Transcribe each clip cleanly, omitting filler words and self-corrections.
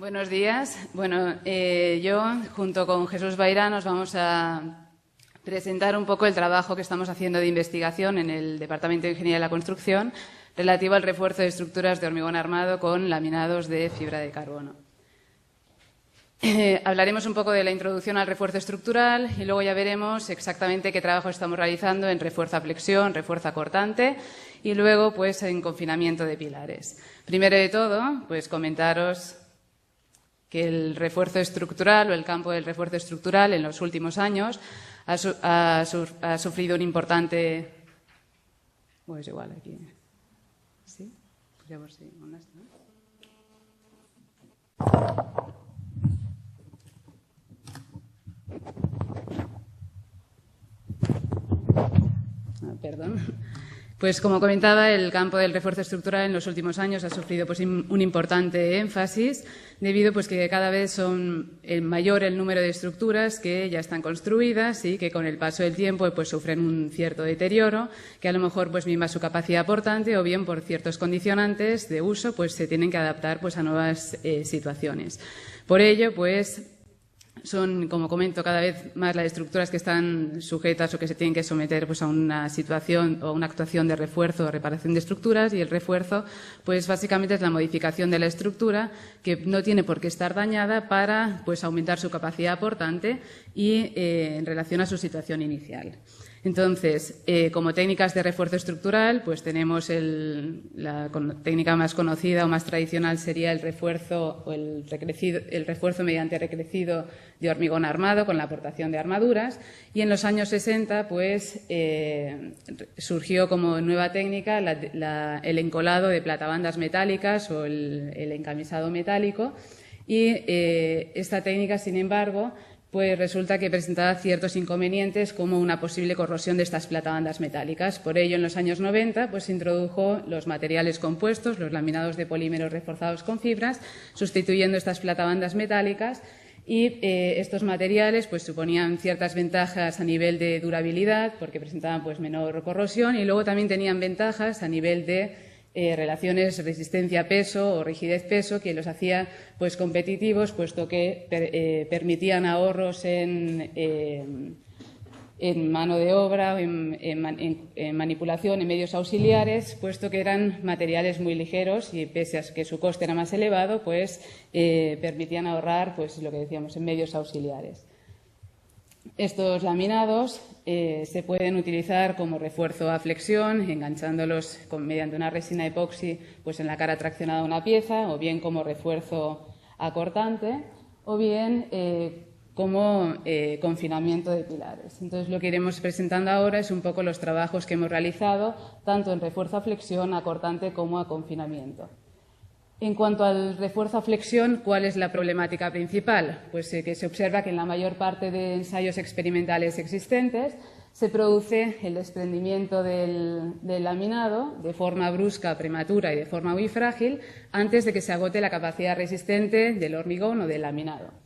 Buenos días. Bueno, yo, junto con Jesús Bairán, os vamos a presentar un poco el trabajo que estamos haciendo de investigación en el Departamento de Ingeniería de la Construcción relativo al refuerzo de estructuras de hormigón armado con laminados de fibra de carbono. Hablaremos un poco de la introducción al refuerzo estructural y luego ya veremos exactamente qué trabajo estamos realizando en refuerzo a flexión, refuerzo a cortante y luego pues en confinamiento de pilares. Primero de todo, pues comentaros que el refuerzo estructural o el campo del refuerzo estructural en los últimos años ha sufrido un importante... Pues igual aquí. ¿Sí? Pues ya por si... ¿Dónde está? Perdón. Pues como comentaba, el campo del refuerzo estructural en los últimos años ha sufrido pues, un importante énfasis debido pues, que cada vez son mayor el número de estructuras que ya están construidas y que con el paso del tiempo pues, sufren un cierto deterioro que a lo mejor pues, misma su capacidad aportante o bien por ciertos condicionantes de uso pues, se tienen que adaptar pues, a nuevas situaciones. Por ello, pues son, como comento, cada vez más las estructuras que están sujetas o que se tienen que someter pues, a una situación o una actuación de refuerzo o reparación de estructuras y el refuerzo, pues básicamente es la modificación de la estructura que no tiene por qué estar dañada para pues, aumentar su capacidad aportante y en relación a su situación inicial. Entonces, como técnicas de refuerzo estructural, pues tenemos la técnica más conocida o más tradicional sería el refuerzo o el refuerzo mediante recrecido de hormigón armado con la aportación de armaduras. Y en los años 60, pues surgió como nueva técnica el encolado de platabandas metálicas o el encamisado metálico. Y esta técnica, sin embargo, pues resulta que presentaba ciertos inconvenientes como una posible corrosión de estas platabandas metálicas. Por ello, en los años 90 pues, se introdujo los materiales compuestos, los laminados de polímeros reforzados con fibras, sustituyendo estas platabandas metálicas y estos materiales pues, suponían ciertas ventajas a nivel de durabilidad porque presentaban pues, menor corrosión y luego también tenían ventajas a nivel de relaciones resistencia-peso o rigidez-peso que los hacía pues, competitivos, puesto que permitían ahorros en mano de obra, en manipulación, en medios auxiliares, puesto que eran materiales muy ligeros y pese a que su coste era más elevado, pues permitían ahorrar pues, lo que decíamos en medios auxiliares. Estos laminados se pueden utilizar como refuerzo a flexión, enganchándolos mediante una resina epoxi pues en la cara traccionada de una pieza, o bien como refuerzo a cortante, o bien como confinamiento de pilares. Entonces, lo que iremos presentando ahora es un poco los trabajos que hemos realizado, tanto en refuerzo a flexión, a cortante como a confinamiento. En cuanto al refuerzo a flexión, ¿cuál es la problemática principal? Pues que se observa que en la mayor parte de ensayos experimentales existentes se produce el desprendimiento del laminado de forma brusca, prematura y de forma muy frágil antes de que se agote la capacidad resistente del hormigón o del laminado.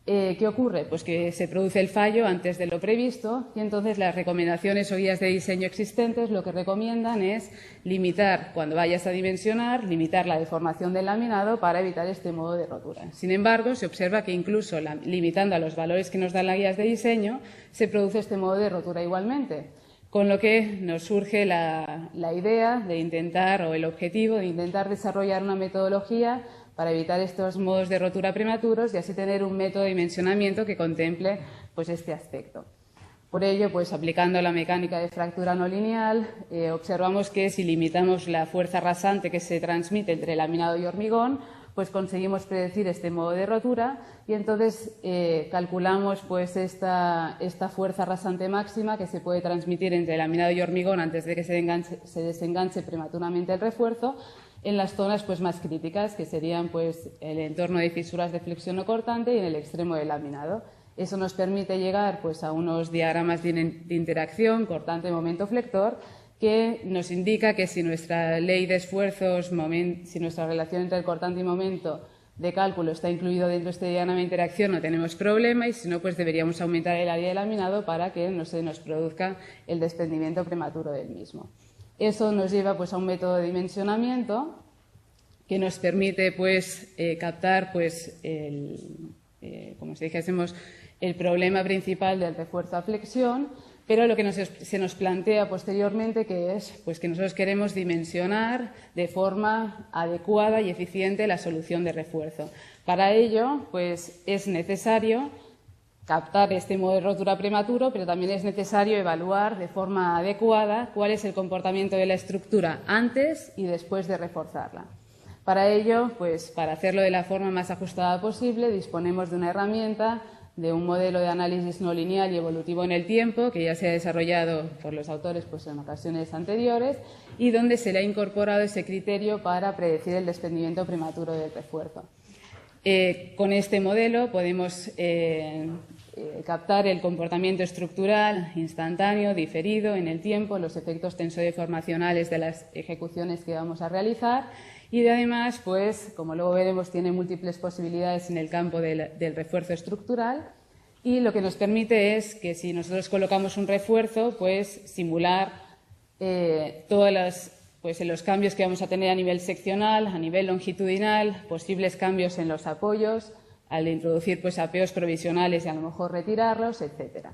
¿Qué ocurre? Pues que se produce el fallo antes de lo previsto y entonces las recomendaciones o guías de diseño existentes lo que recomiendan es limitar, cuando vayas a dimensionar, limitar la deformación del laminado para evitar este modo de rotura. Sin embargo, se observa que incluso limitando a los valores que nos dan las guías de diseño, se produce este modo de rotura igualmente. Con lo que nos surge la idea de intentar, o el objetivo de intentar desarrollar una metodología para evitar estos modos de rotura prematuros y así tener un método de dimensionamiento que contemple pues, este aspecto. Por ello, pues, aplicando la mecánica de fractura no lineal, observamos que si limitamos la fuerza rasante que se transmite entre laminado y hormigón, pues conseguimos predecir este modo de rotura y entonces calculamos pues, esta fuerza rasante máxima que se puede transmitir entre laminado y hormigón antes de que se desenganche prematuramente el refuerzo en las zonas pues, más críticas, que serían pues, el entorno de fisuras de flexión o cortante y en el extremo del laminado. Eso nos permite llegar pues, a unos diagramas de interacción cortante-momento-flector que nos indica que si nuestra ley de esfuerzos, si nuestra relación entre el cortante y momento de cálculo está incluido dentro de este diagrama de interacción, no tenemos problema y si no, pues deberíamos aumentar el área de laminado para que no se nos produzca el desprendimiento prematuro del mismo. Eso nos lleva pues, a un método de dimensionamiento que nos permite pues, captar pues, como si dijésemos, el problema principal del refuerzo a flexión, pero lo que se nos plantea posteriormente que es pues, que nosotros queremos dimensionar de forma adecuada y eficiente la solución de refuerzo. Para ello pues, es necesario captar este modo de rotura prematuro, pero también es necesario evaluar de forma adecuada cuál es el comportamiento de la estructura antes y después de reforzarla. Para ello, pues, para hacerlo de la forma más ajustada posible, disponemos de una herramienta, de un modelo de análisis no lineal y evolutivo en el tiempo, que ya se ha desarrollado por los autores pues, en ocasiones anteriores, y donde se le ha incorporado ese criterio para predecir el desprendimiento prematuro del refuerzo. Con este modelo podemos captar el comportamiento estructural instantáneo, diferido en el tiempo, los efectos tensodeformacionales de las ejecuciones que vamos a realizar y además, pues, como luego veremos, tiene múltiples posibilidades en el campo del refuerzo estructural y lo que nos permite es que si nosotros colocamos un refuerzo, pues simular en los cambios que vamos a tener a nivel seccional, a nivel longitudinal, posibles cambios en los apoyos, al introducir pues, apeos provisionales y a lo mejor retirarlos, etcétera.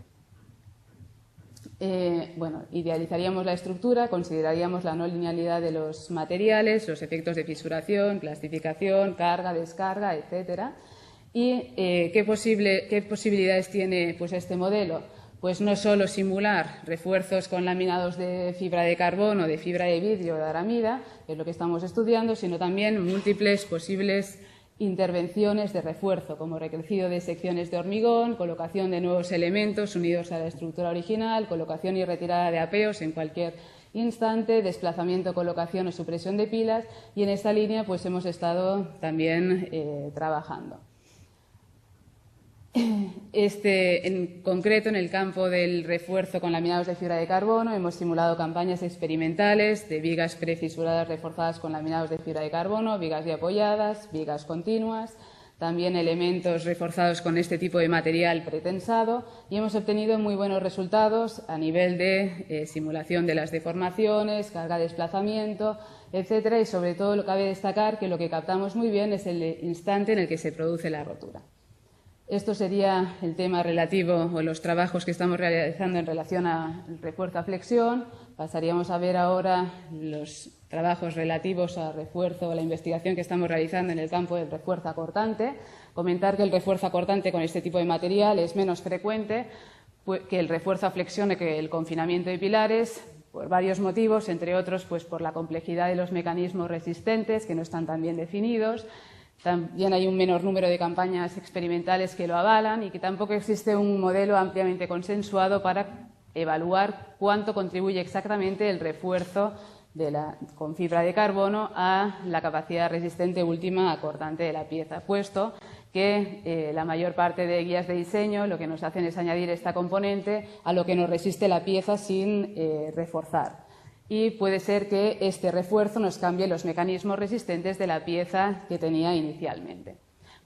Idealizaríamos la estructura, consideraríamos la no linealidad de los materiales, los efectos de fisuración, plastificación, carga, descarga, etcétera. ¿Y qué posibilidades tiene pues, este modelo? Pues no solo simular refuerzos con laminados de fibra de carbono, de fibra de vidrio o de aramida, que es lo que estamos estudiando, sino también múltiples posibles intervenciones de refuerzo, como recrecido de secciones de hormigón, colocación de nuevos elementos unidos a la estructura original, colocación y retirada de apeos en cualquier instante, desplazamiento, colocación o supresión de pilas, y en esta línea pues hemos estado también trabajando. En concreto, en el campo del refuerzo con laminados de fibra de carbono, hemos simulado campañas experimentales de vigas prefisuradas reforzadas con laminados de fibra de carbono, vigas de apoyadas, vigas continuas, también elementos reforzados con este tipo de material pretensado y hemos obtenido muy buenos resultados a nivel de simulación de las deformaciones, carga de desplazamiento, etcétera, y sobre todo lo cabe destacar que lo que captamos muy bien es el instante en el que se produce la rotura. Esto sería el tema relativo o los trabajos que estamos realizando en relación al refuerzo a flexión. Pasaríamos a ver ahora los trabajos relativos al refuerzo, a la investigación que estamos realizando en el campo del refuerzo acortante. Comentar que el refuerzo acortante con este tipo de material es menos frecuente que el refuerzo a flexión y que el confinamiento de pilares, por varios motivos, entre otros pues por la complejidad de los mecanismos resistentes que no están tan bien definidos. También hay un menor número de campañas experimentales que lo avalan y que tampoco existe un modelo ampliamente consensuado para evaluar cuánto contribuye exactamente el refuerzo con fibra de carbono a la capacidad resistente última acortante de la pieza, puesto que la mayor parte de guías de diseño lo que nos hacen es añadir esta componente a lo que nos resiste la pieza sin reforzar. Y puede ser que este refuerzo nos cambie los mecanismos resistentes de la pieza que tenía inicialmente.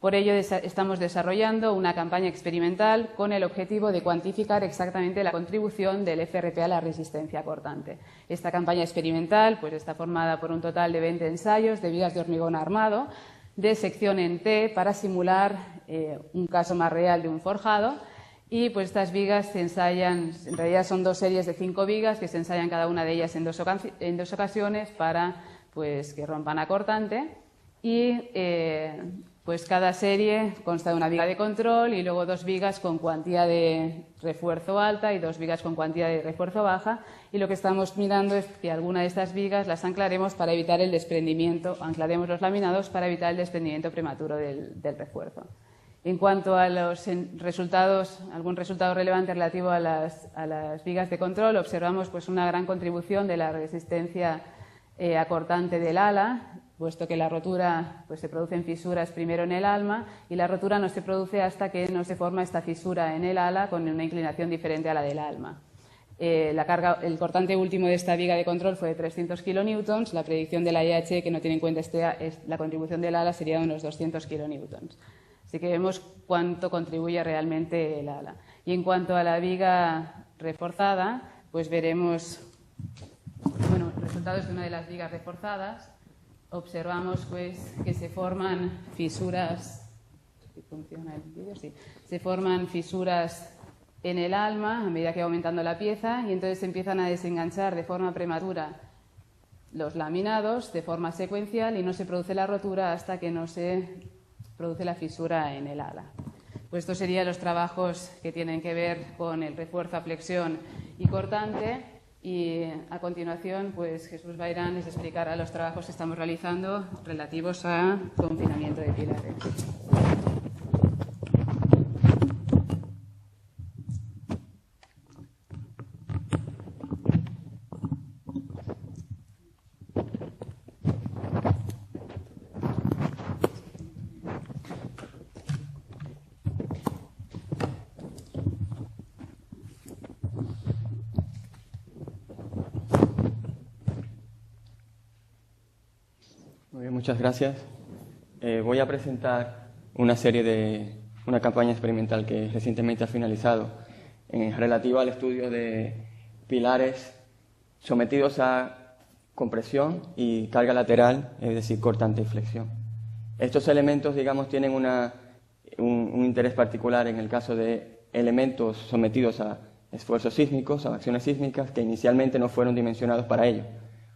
Por ello, estamos desarrollando una campaña experimental con el objetivo de cuantificar exactamente la contribución del FRP a la resistencia cortante. Esta campaña experimental pues, está formada por un total de 20 ensayos de vigas de hormigón armado de sección en T para simular un caso más real de un forjado. Y pues estas vigas se ensayan, en realidad son 2 series de 5 vigas que se ensayan cada una de ellas en dos ocasiones para pues, que rompan a cortante. Y pues cada serie consta de una viga de control y luego 2 vigas con cuantía de refuerzo alta y 2 vigas con cuantía de refuerzo baja. Y lo que estamos mirando es que alguna de estas vigas las anclaremos para evitar el desprendimiento, anclaremos los laminados para evitar el desprendimiento prematuro del refuerzo. En cuanto a los resultados, algún resultado relevante relativo a las vigas de control, observamos pues, una gran contribución de la resistencia acortante del ala, puesto que la rotura pues, se produce en fisuras primero en el alma y la rotura no se produce hasta que no se forma esta fisura en el ala con una inclinación diferente a la del alma. El cortante último de esta viga de control fue de 300 kilonewtons, la predicción de la IH que no tiene en cuenta la contribución del ala sería de unos 200 kilonewtons. Así que vemos cuánto contribuye realmente el ala. Y en cuanto a la viga reforzada, pues veremos resultados de una de las vigas reforzadas. observamos pues, que se forman fisuras, ¿funciona el vídeo? Sí. Se forman fisuras en el alma a medida que va aumentando la pieza y entonces se empiezan a desenganchar de forma prematura los laminados de forma secuencial y no se produce la rotura hasta que no se produce la fisura en el ala. Pues estos serían los trabajos que tienen que ver con el refuerzo a flexión y cortante. Y a continuación, pues Jesús Bairán les explicará los trabajos que estamos realizando relativos a confinamiento de pilares. Muy bien, muchas gracias. Voy a presentar una campaña experimental que recientemente ha finalizado relativa al estudio de pilares sometidos a compresión y carga lateral, es decir, cortante y flexión. Estos elementos, digamos, tienen un interés particular en el caso de elementos sometidos a esfuerzos sísmicos, a acciones sísmicas, que inicialmente no fueron dimensionados para ello.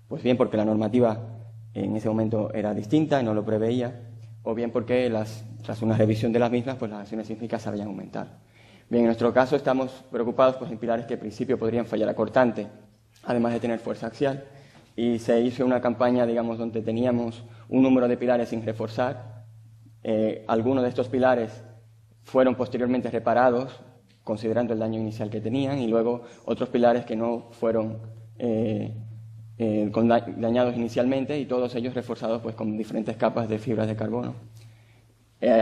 Pues bien, porque la normativa en ese momento era distinta y no lo preveía, o bien porque tras una revisión de las mismas, pues las acciones sísmicas sabían aumentar. Bien, en nuestro caso estamos preocupados pues, en pilares que en principio podrían fallar a cortante, además de tener fuerza axial, y se hizo una campaña, digamos, donde teníamos un número de pilares sin reforzar. Algunos de estos pilares fueron posteriormente reparados, considerando el daño inicial que tenían, y luego otros pilares que no fueron dañados inicialmente, y todos ellos reforzados pues, con diferentes capas de fibras de carbono.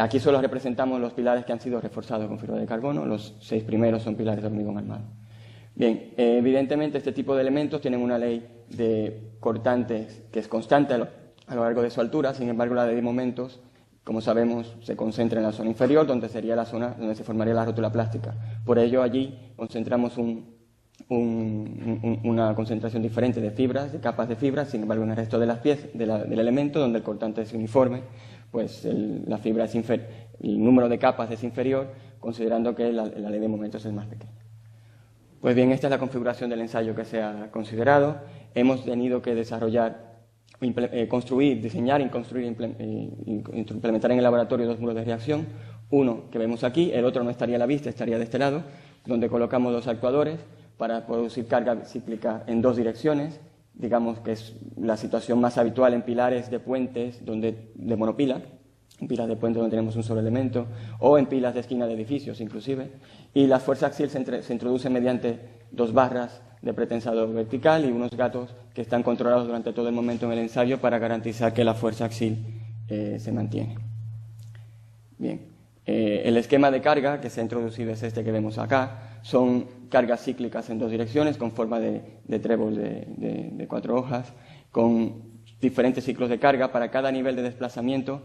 Aquí solo representamos los pilares que han sido reforzados con fibra de carbono. Los 6 primeros son pilares de hormigón armado. Bien, evidentemente este tipo de elementos tienen una ley de cortantes que es constante a lo largo de su altura. Sin embargo, la ley de momentos, como sabemos, se concentra en la zona inferior, donde sería la zona donde se formaría la rótula plástica. Por ello, allí concentramos una concentración diferente de fibras, de capas de fibras. Sin embargo, en el resto de las piezas del elemento, donde el cortante es uniforme, pues la fibra es el número de capas es inferior, considerando que la ley de momentos es más pequeña. Pues bien, esta es la configuración del ensayo que se ha considerado. Hemos tenido que desarrollar, diseñar y construir implementar en el laboratorio 2 muros de reacción. Uno que vemos aquí, el otro no estaría a la vista, estaría de este lado, donde colocamos 2 actuadores para producir carga cíclica en 2 direcciones. Digamos que es la situación más habitual en pilares de puentes de monopila, en pilas de puente donde tenemos un solo elemento, o en pilas de esquina de edificios inclusive, y la fuerza axial se introduce mediante 2 barras de pretensador vertical y unos gatos que están controlados durante todo el momento en el ensayo para garantizar que la fuerza axial se mantiene. Bien, el esquema de carga que se ha introducido es este que vemos acá. Son cargas cíclicas en 2 direcciones con forma de trébol de 4 hojas, con diferentes ciclos de carga. Para cada nivel de desplazamiento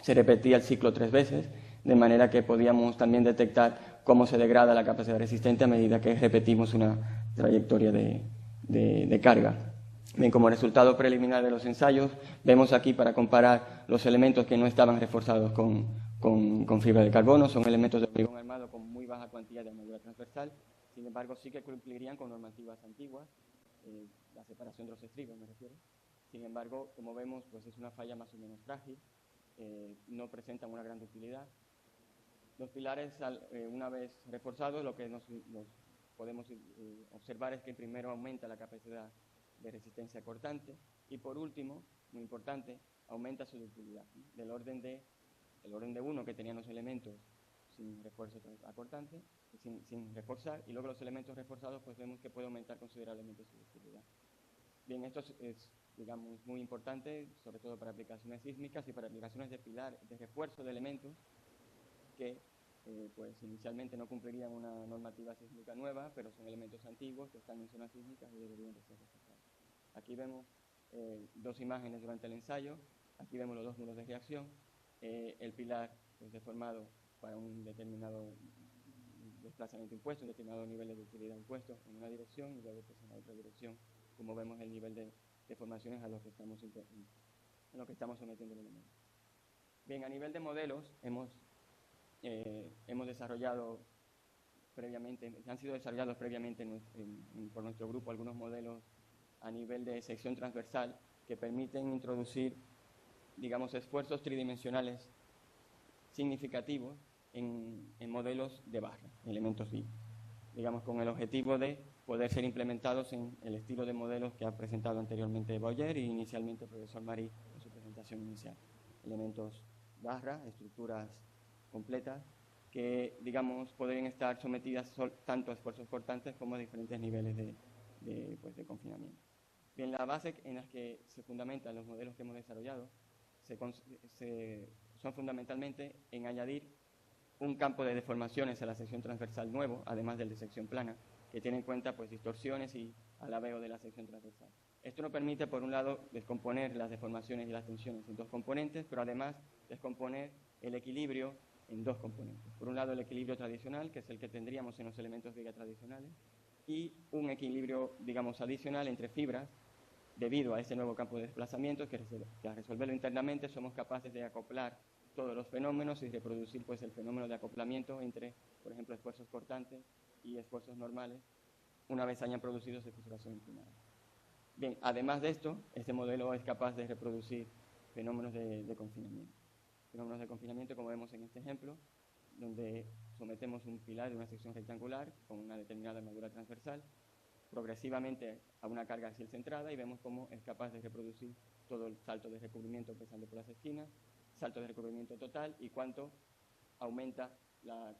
se repetía el ciclo 3 veces, de manera que podíamos también detectar cómo se degrada la capacidad resistente a medida que repetimos una trayectoria de carga. Bien, como resultado preliminar de los ensayos, vemos aquí para comparar los elementos que no estaban reforzados con fibra de carbono. Son elementos de hormigón armado con muy baja cuantía de armadura transversal. Sin embargo, sí que cumplirían con normativas antiguas, la separación de los estribos me refiero. Sin embargo, como vemos, pues es una falla más o menos frágil. No presentan una gran ductilidad. Los pilares, una vez reforzados, lo que nos podemos observar es que primero aumenta la capacidad de resistencia cortante y, por último, muy importante, aumenta su ductilidad, del orden de 1 que tenían los elementos sin refuerzo a cortante, sin reforzar, y luego los elementos reforzados pues vemos que puede aumentar considerablemente su ductilidad. Bien, esto es digamos, muy importante, sobre todo para aplicaciones sísmicas y para aplicaciones de refuerzo de elementos que pues inicialmente no cumplirían una normativa sísmica nueva, pero son elementos antiguos que están en zonas sísmicas y deberían de ser reforzados. Aquí vemos 2 imágenes durante el ensayo. Aquí vemos los 2 muros de reacción, el pilar pues, deformado para un determinado desplazamiento impuesto, un determinado nivel de ductilidad impuesto en una dirección y luego pues, en la otra dirección, como vemos el nivel de deformaciones a los que estamos en lo que estamos sometiendo el elemento. Bien, a nivel de modelos, hemos desarrollado previamente, han sido desarrollados previamente por nuestro grupo algunos modelos a nivel de sección transversal que permiten introducir, digamos, esfuerzos tridimensionales significativos en modelos de barra, elementos vivos, digamos, con el objetivo de poder ser implementados en el estilo de modelos que ha presentado anteriormente Boyer y inicialmente el profesor Marí en su presentación inicial. Elementos barra, estructuras completas, que, digamos, podrían estar sometidas tanto a esfuerzos cortantes como a diferentes niveles de confinamiento. Bien, la base en la que se fundamentan los modelos que hemos desarrollado son fundamentalmente en añadir un campo de deformaciones a la sección transversal nuevo, además del de sección plana, que tiene en cuenta pues distorsiones y alabeo de la sección transversal. Esto nos permite, por un lado, descomponer las deformaciones y las tensiones en dos componentes, pero además descomponer el equilibrio en dos componentes. Por un lado, el equilibrio tradicional, que es el que tendríamos en los elementos Vega tradicionales, y un equilibrio, digamos, adicional entre fibras, debido a ese nuevo campo de desplazamiento, que al resolverlo internamente somos capaces de acoplar todos los fenómenos y reproducir pues el fenómeno de acoplamiento entre, por ejemplo, esfuerzos cortantes y esfuerzos normales, una vez hayan producido esa fisuración inclinada. Bien, además de esto, este modelo es capaz de reproducir fenómenos de confinamiento. Fenómenos de confinamiento, como vemos en este ejemplo, donde sometemos un pilar de una sección rectangular con una determinada armadura transversal, progresivamente a una carga axial centrada, y vemos cómo es capaz de reproducir todo el salto de recubrimiento empezando por las esquinas, salto de recubrimiento total y cuánto aumenta la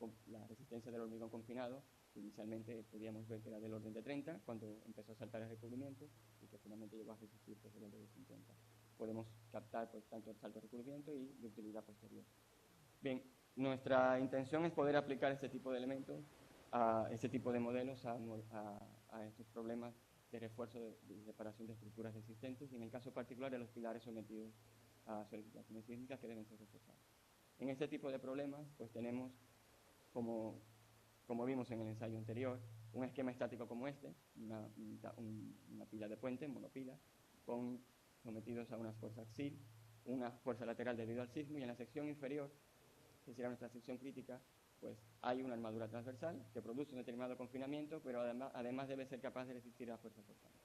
resistencia del hormigón confinado. Inicialmente podíamos ver que era del orden de 30 cuando empezó a saltar el recubrimiento y que finalmente llegó a resistir pues, el orden de 50. Podemos captar pues, tanto el salto de recubrimiento y de utilidad posterior. Bien, nuestra intención es poder aplicar este tipo de elementos, a este tipo de modelos, a estos problemas de refuerzo de reparación de estructuras existentes y en el caso particular de los pilares sometidos a solicitaciones sísmicas que deben ser reforzados. En este tipo de problemas, pues tenemos, como vimos en el ensayo anterior, un esquema estático como este, una pila de puente, monopila, sometidos a una fuerza axial, una fuerza lateral debido al sismo, y en la sección inferior, que será nuestra sección crítica, pues hay una armadura transversal que produce un determinado confinamiento, pero además debe ser capaz de resistir a fuerzas cortantes.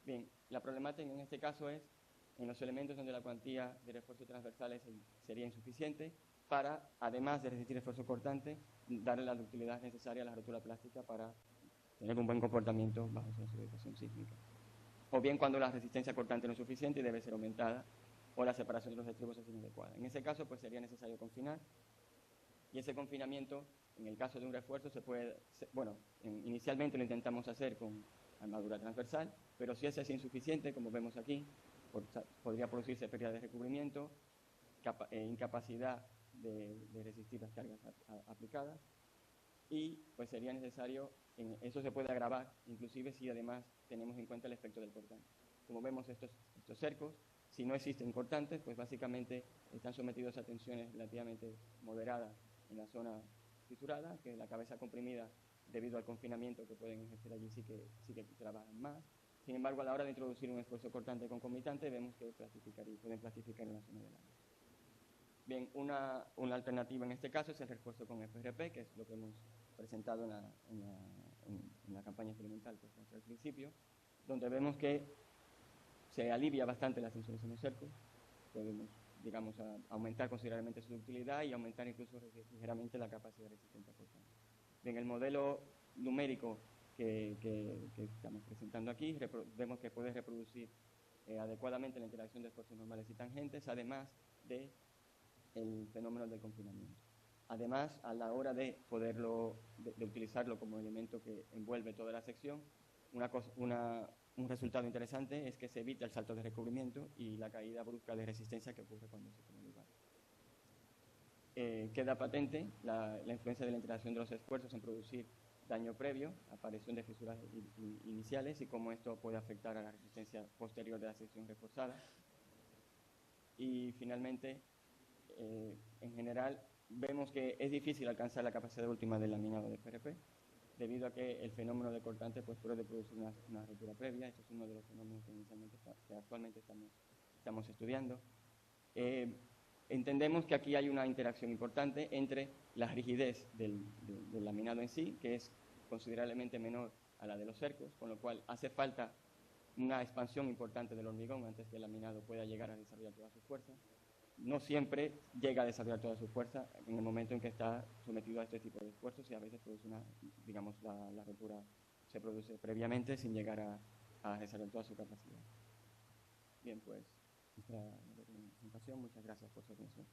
Bien, la problemática en este caso es en los elementos donde la cuantía de refuerzo transversal sería insuficiente para, además de resistir esfuerzo cortante, darle la ductilidad necesaria a la rotura plástica para tener un buen comportamiento bajo su situación sísmica. O bien cuando la resistencia cortante no es suficiente y debe ser aumentada, o la separación de los estribos es inadecuada. En ese caso, pues sería necesario confinar, y ese confinamiento, en el caso de un refuerzo, inicialmente lo intentamos hacer con armadura transversal, pero si ese es insuficiente, como vemos aquí, podría producirse pérdida de recubrimiento, incapacidad de resistir las cargas aplicadas, y pues sería necesario, eso se puede agravar, inclusive si además tenemos en cuenta el efecto del cortante. Como vemos, estos cercos, si no existen cortantes, pues básicamente están sometidos a tensiones relativamente moderadas en la zona fisurada, que la cabeza comprimida, debido al confinamiento que pueden ejercer allí, sí que trabajan más. Sin embargo, a la hora de introducir un esfuerzo cortante concomitante, vemos que pueden plastificar en la zona del área. Bien, una alternativa en este caso es el refuerzo con FRP, que es lo que hemos presentado en la campaña experimental que fue al principio, donde vemos que se alivia bastante las tensiones en los cercos, podemos, digamos, aumentar considerablemente su ductilidad y aumentar incluso ligeramente la capacidad de resistencia cortante. Bien, el modelo numérico que estamos presentando aquí, vemos que puede reproducir adecuadamente la interacción de esfuerzos normales y tangentes, además de el fenómeno del confinamiento. Además, a la hora de poderlo, de utilizarlo como elemento que envuelve toda la sección, un resultado interesante es que se evita el salto de recubrimiento y la caída brusca de resistencia que ocurre cuando se toma lugar. Queda patente la influencia de la interacción de los esfuerzos en producir daño previo, aparición de fisuras iniciales y cómo esto puede afectar a la resistencia posterior de la sección reforzada. Y finalmente, en general, vemos que es difícil alcanzar la capacidad última del laminado de FRP, debido a que el fenómeno de cortante pues, puede producir una rotura previa. Este es uno de los fenómenos que actualmente estamos estamos estudiando. Entendemos que aquí hay una interacción importante entre la rigidez del laminado en sí, que es considerablemente menor a la de los cercos, con lo cual hace falta una expansión importante del hormigón antes que el laminado pueda llegar a desarrollar toda su fuerza. No siempre llega a desarrollar toda su fuerza en el momento en que está sometido a este tipo de esfuerzos, y a veces produce la rotura se produce previamente sin llegar a desarrollar toda su capacidad. Bien, pues, nuestra presentación. Muchas gracias por su atención.